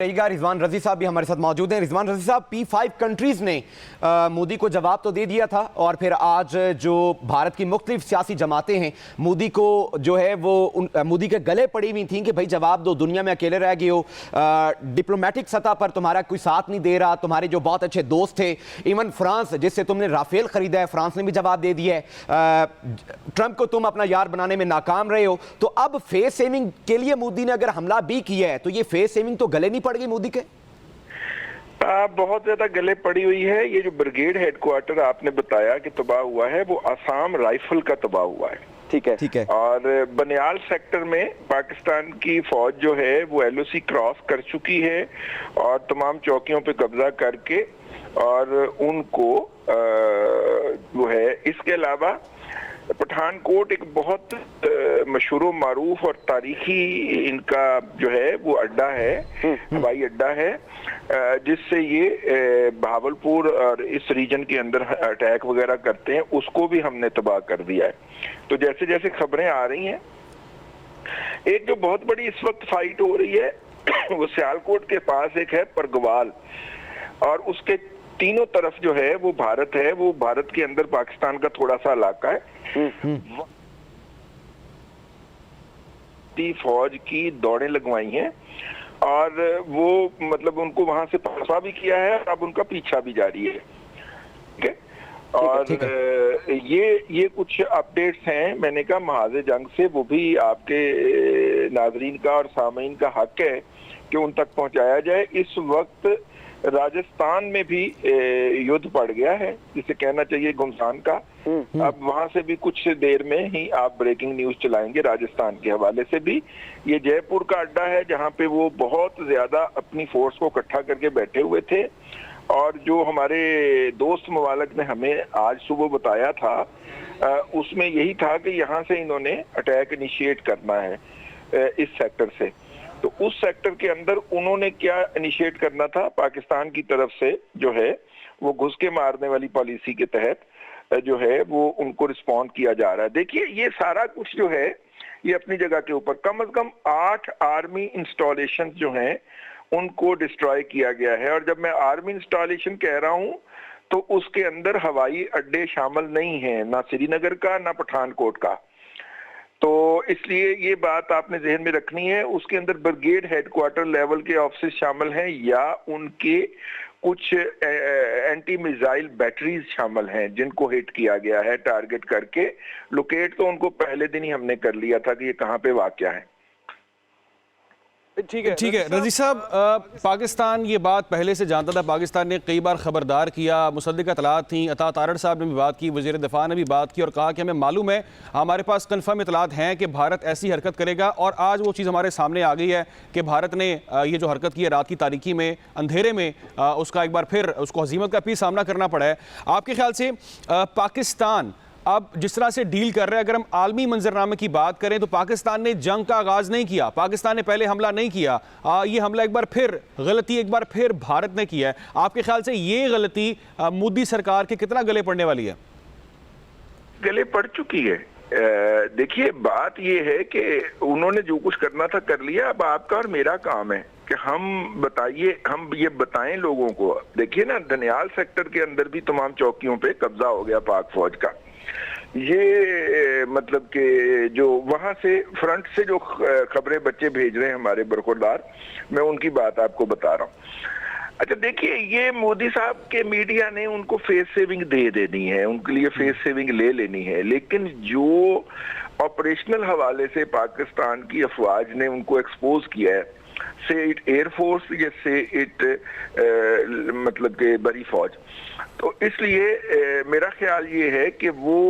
रिजवान रजी साहब भी हमारे साथ मौजूद हैं। रिजवान रजी साहब, P5 कंट्रीज ने मोदी को जवाब तो दे दिया था और फिर आज जो भारत की मुख्तलिफ सियासी जमातें हैं मोदी को जो है वो मोदी के गले पड़ी हुई थी कि भाई जवाब दो, दुनिया में अकेले रह गए हो, डिप्लोमेटिक सतह पर तुम्हारा कोई साथ नहीं दे रहा, तुम्हारे जो बहुत अच्छे दोस्त थे, इवन फ्रांस जिससे तुमने राफेल खरीदा है, फ्रांस ने भी जवाब दे दिया है, ट्रंप को तुम अपना यार बनाने में नाकाम रहे हो। तो अब फेस सेविंग के लिए मोदी ने अगर हमला भी किया है तो ये फेस सेविंग तो गले नहीं पड़ गई मोदी के? बहुत ज्यादा गले पड़ी हुई है। ये जो ब्रिगेड हेडक्वार्टर आपने बताया कि तबाह हुआ है, वो आसाम राइफल का तबाह हुआ है। ठीक है। और बनियाल सेक्टर में पाकिस्तान की फौज जो है वो LOC क्रॉस कर चुकी है और तमाम चौकियों पे कब्जा करके और उनको जो है, इसके अलावा पठानकोट एक बहुत मशहूर मारूफ और तारीखी इनका जो है वो अड्डा है, हवाई अड्डा है, जिससे ये भावलपुर और इस रीजन के अंदर अटैक वगैरह करते हैं, उसको भी हमने तबाह कर दिया है। तो जैसे जैसे खबरें आ रही हैं, एक जो बहुत बड़ी इस वक्त फाइट हो रही है वो सियालकोट के पास एक है परगवाल, और उसके तीनों तरफ जो है वो भारत है, वो भारत के अंदर पाकिस्तान का थोड़ा सा इलाका है। फौज की दौड़ें लगवाई हैं और वो मतलब उनको वहां से फंसा भी किया है और अब उनका पीछा भी जारी है। ठीक है। और ये कुछ अपडेट्स हैं, मैंने कहा महाज़े जंग से, वो भी आपके नाजरीन का और सामीन का हक है कि उन तक पहुंचाया जाए। इस वक्त राजस्थान में भी युद्ध पड़ गया है, जिसे कहना चाहिए घुमसान का। अब वहां से भी कुछ देर में ही आप ब्रेकिंग न्यूज चलाएंगे राजस्थान के हवाले से भी। ये जयपुर का अड्डा है जहां पे वो बहुत ज्यादा अपनी फोर्स को इकट्ठा करके बैठे हुए थे, और जो हमारे दोस्त मवालक ने हमें आज सुबह बताया था उसमें यही था कि यहाँ से इन्होंने अटैक इनिशिएट करना है इस सेक्टर से। तो उस सेक्टर के अंदर उन्होंने क्या इनिशिएट करना था, पाकिस्तान की तरफ से जो है वो घुस के मारने वाली पॉलिसी के तहत जो है वो उनको रिस्पॉन्ड किया जा रहा है। देखिए, ये सारा कुछ जो है ये अपनी जगह के ऊपर, कम से कम 8 आर्मी इंस्टॉलेशन जो हैं उनको डिस्ट्रॉय किया गया है। और जब मैं आर्मी इंस्टॉलेशन कह रहा हूं तो उसके अंदर हवाई अड्डे शामिल नहीं है, ना श्रीनगर का ना पठानकोट का। तो इसलिए ये बात आपने जहन में रखनी है। उसके अंदर ब्रिगेड हेडक्वार्टर लेवल के ऑफिस शामिल हैं या उनके कुछ एंटी मिसाइल बैटरीज शामिल हैं जिनको हिट किया गया है टारगेट करके। लोकेट तो उनको पहले दिन ही हमने कर लिया था कि ये कहाँ पे वाक़या है। ठीक है रजी साहब, पाकिस्तान ये बात पहले से जानता था, पाकिस्तान ने कई बार खबरदार किया, मुसद्दिक़ इतलात थी, अता तारड़ साहब ने भी बात की, वज़ीर दिफा ने भी बात की और कहा कि हमें मालूम है, हमारे पास कन्फर्म इतलात हैं कि भारत ऐसी हरकत करेगा। और आज वो चीज़ हमारे सामने आ गई है कि भारत ने ये जो हरकत की है रात की तारीकी में, अंधेरे में, उसका एक बार फिर उसको हज़ीमत का भी सामना करना पड़ा है। आपके ख्याल से पाकिस्तान अब जिस तरह से डील कर रहे हैं, अगर हम आलमी मंजरनामे की बात करें तो पाकिस्तान ने जंग का आगाज नहीं किया, पाकिस्तान ने पहले हमला नहीं किया, ये हमला एक बार फिर गलती एक बार फिर भारत ने किया है। आपके ख्याल से ये गलती मोदी सरकार के कितना गले पड़ने वाली है? गले पड़ चुकी है। देखिए, बात ये है कि उन्होंने जो कुछ करना था कर लिया। अब आपका और मेरा काम है कि हम ये बताएं लोगों को। देखिए ना, दनियाल सेक्टर के अंदर भी तमाम चौकियों पे कब्जा हो गया पाक फौज का। ये मतलब कि जो वहां से फ्रंट से जो खबरें बच्चे भेज रहे हैं हमारे बरखुरदार, मैं उनकी बात आपको बता रहा हूँ। अच्छा देखिए, ये मोदी साहब के मीडिया ने उनको फेस सेविंग दे देनी है, उनके लिए फेस सेविंग ले लेनी है, लेकिन जो ऑपरेशनल हवाले से पाकिस्तान की अफवाज ने उनको एक्सपोज किया है, से इट एयरफोर्स या से इट मतलब के बड़ी फौज, तो इसलिए मेरा ख्याल ये है कि वो